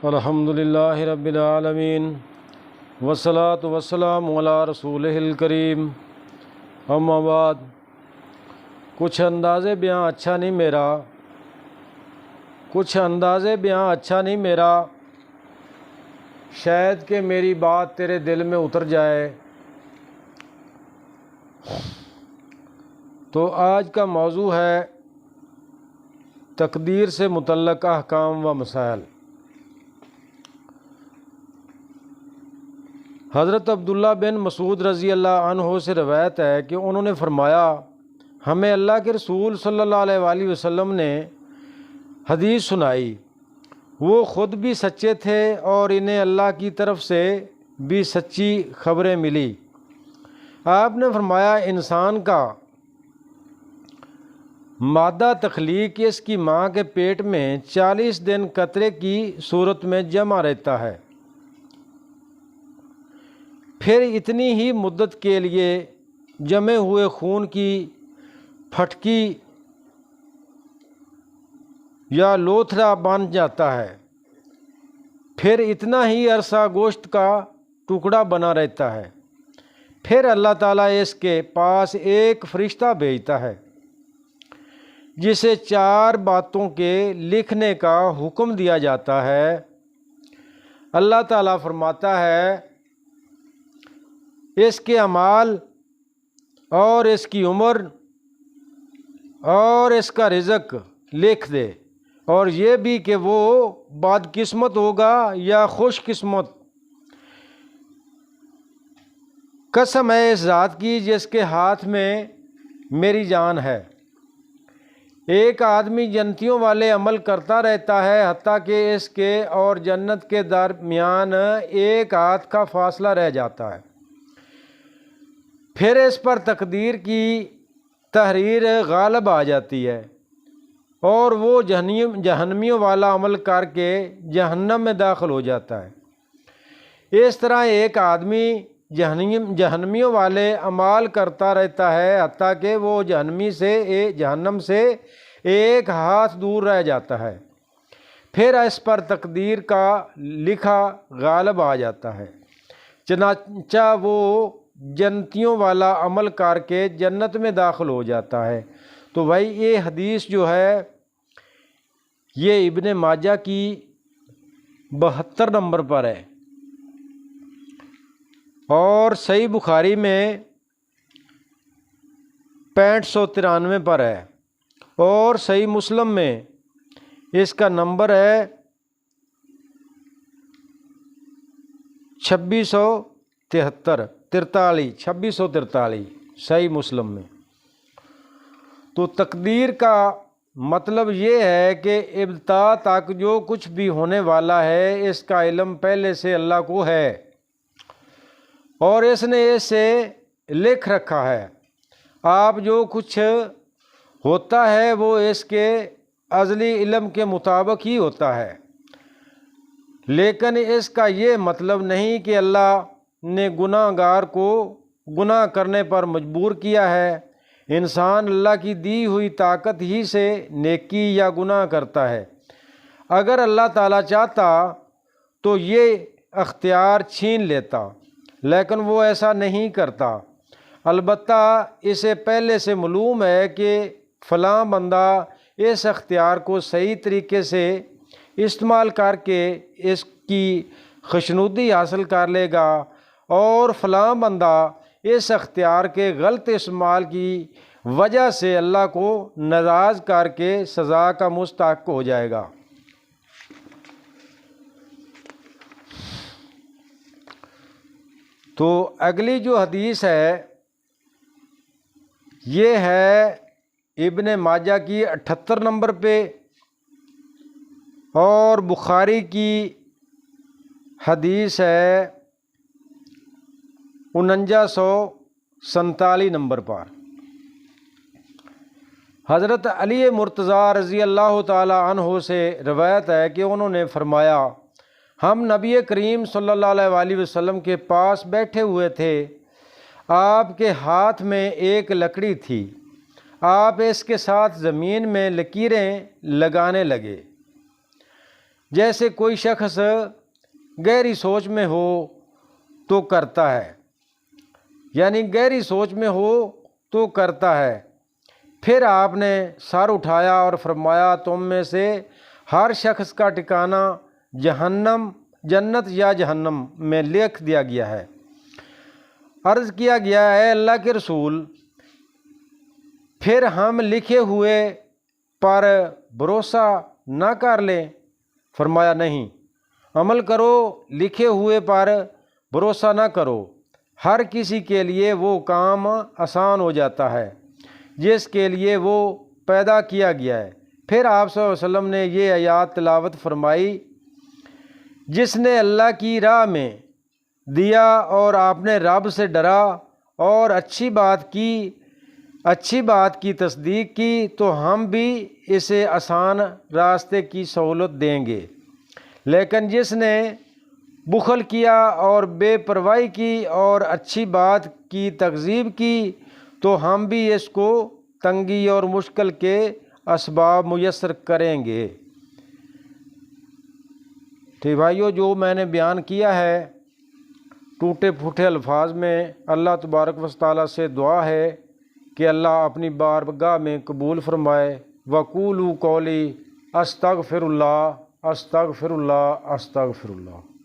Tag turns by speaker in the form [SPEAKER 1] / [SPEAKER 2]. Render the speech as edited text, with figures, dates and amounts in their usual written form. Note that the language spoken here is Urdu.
[SPEAKER 1] الحمدللہ رب العالمین والصلاة والسلام علی رسولہ الکریم، اما بعد۔ کچھ انداز بیاں اچھا نہیں میرا، شاید کہ میری بات تیرے دل میں اتر جائے۔ تو آج کا موضوع ہے تقدیر سے متعلق احکام و مسائل۔ حضرت عبداللہ بن مسعود رضی اللہ عنہ سے روایت ہے کہ انہوں نے فرمایا، ہمیں اللہ کے رسول صلی اللہ علیہ وآلہ وسلم نے حدیث سنائی، وہ خود بھی سچے تھے اور انہیں اللہ کی طرف سے بھی سچی خبریں ملی۔ آپ نے فرمایا، انسان کا مادہ تخلیق اس کی ماں کے پیٹ میں 40 دن قطرے کی صورت میں جمع رہتا ہے، پھر اتنی ہی مدت کے لیے جمے ہوئے خون کی پھٹکی یا لوتھڑا بن جاتا ہے، پھر اتنا ہی عرصہ گوشت کا ٹکڑا بنا رہتا ہے، پھر اللہ تعالیٰ اس کے پاس ایک فرشتہ بھیجتا ہے جسے 4 باتوں کے لکھنے کا حکم دیا جاتا ہے۔ اللہ تعالیٰ فرماتا ہے، اس کے اعمال اور اس کی عمر اور اس کا رزق لکھ دے، اور یہ بھی کہ وہ بدقسمت ہوگا یا خوش قسمت۔ قسم ہے اس ذات کی جس کے ہاتھ میں میری جان ہے، ایک آدمی جنتیوں والے عمل کرتا رہتا ہے حتیٰ کہ اس کے اور جنت کے درمیان ایک ہاتھ کا فاصلہ رہ جاتا ہے، پھر اس پر تقدیر کی تحریر غالب آ جاتی ہے اور وہ جہنمیوں والا عمل کر کے جہنم میں داخل ہو جاتا ہے۔ اس طرح ایک آدمی جہنمیوں والے اعمال کرتا رہتا ہے حتیٰ کہ وہ جہنم سے ایک ہاتھ دور رہ جاتا ہے، پھر اس پر تقدیر کا لکھا غالب آ جاتا ہے، چنانچہ وہ جنتیوں والا عمل کر کے جنت میں داخل ہو جاتا ہے۔ تو بھائی یہ حدیث جو ہے یہ ابن ماجہ کی 72 نمبر پر ہے، اور صحیح بخاری میں 6593 پر ہے، اور صحیح مسلم میں اس کا نمبر ہے 2643 صحیح مسلم میں۔ تو تقدیر کا مطلب یہ ہے کہ ابتدا تک جو کچھ بھی ہونے والا ہے اس کا علم پہلے سے اللہ کو ہے، اور اس نے اسے لکھ رکھا ہے۔ آپ جو کچھ ہوتا ہے وہ اس کے ازلی علم کے مطابق ہی ہوتا ہے، لیکن اس کا یہ مطلب نہیں کہ اللہ نے گناہ گار کو گناہ کرنے پر مجبور کیا ہے۔ انسان اللہ کی دی ہوئی طاقت ہی سے نیکی یا گناہ کرتا ہے۔ اگر اللہ تعالیٰ چاہتا تو یہ اختیار چھین لیتا، لیکن وہ ایسا نہیں کرتا۔ البتہ اسے پہلے سے معلوم ہے کہ فلاں بندہ اس اختیار کو صحیح طریقے سے استعمال کر کے اس کی خوشنودی حاصل کر لے گا، اور فلاں بندہ اس اختیار کے غلط استعمال کی وجہ سے اللہ کو ناراض کر کے سزا کا مستحق ہو جائے گا۔ تو اگلی جو حدیث ہے یہ ہے ابن ماجہ کی 78 نمبر پہ، اور بخاری کی حدیث ہے 4947 نمبر پر۔ حضرت علی مرتضیٰ رضی اللہ تعالی عنہ سے روایت ہے کہ انہوں نے فرمایا، ہم نبی کریم صلی اللہ علیہ وآلہ وسلم کے پاس بیٹھے ہوئے تھے، آپ کے ہاتھ میں ایک لکڑی تھی، آپ اس کے ساتھ زمین میں لکیریں لگانے لگے، جیسے کوئی شخص گہری سوچ میں ہو تو کرتا ہے، یعنی گہری سوچ میں ہو تو کرتا ہے۔ پھر آپ نے سر اٹھایا اور فرمایا، تم میں سے ہر شخص کا ٹھکانہ جہنم، جنت یا جہنم میں لکھ دیا گیا ہے۔ عرض کیا گیا ہے اللہ کے رسول، پھر ہم لکھے ہوئے پر بھروسہ نہ کر لیں؟ فرمایا نہیں، عمل کرو، لکھے ہوئے پر بھروسہ نہ کرو۔ ہر کسی کے لیے وہ کام آسان ہو جاتا ہے جس کے لیے وہ پیدا کیا گیا ہے۔ پھر آپ صلی اللہ علیہ وسلم نے یہ آیات تلاوت فرمائی، جس نے اللہ کی راہ میں دیا اور آپ نے رب سے ڈرا اور اچھی بات کی تصدیق کی تو ہم بھی اسے آسان راستے کی سہولت دیں گے، لیکن جس نے بخل کیا اور بے پرواہی کی اور اچھی بات کی تکذیب کی تو ہم بھی اس کو تنگی اور مشکل کے اسباب میسر کریں گے۔ ٹھیک بھائیو، جو میں نے بیان کیا ہے ٹوٹے پھوٹے الفاظ میں، اللہ تبارک و تعالیٰ سے دعا ہے کہ اللہ اپنی بارگاہ میں قبول فرمائے۔ وقولوا قولی استغفر اللہ استغفر اللہ استغفر اللہ۔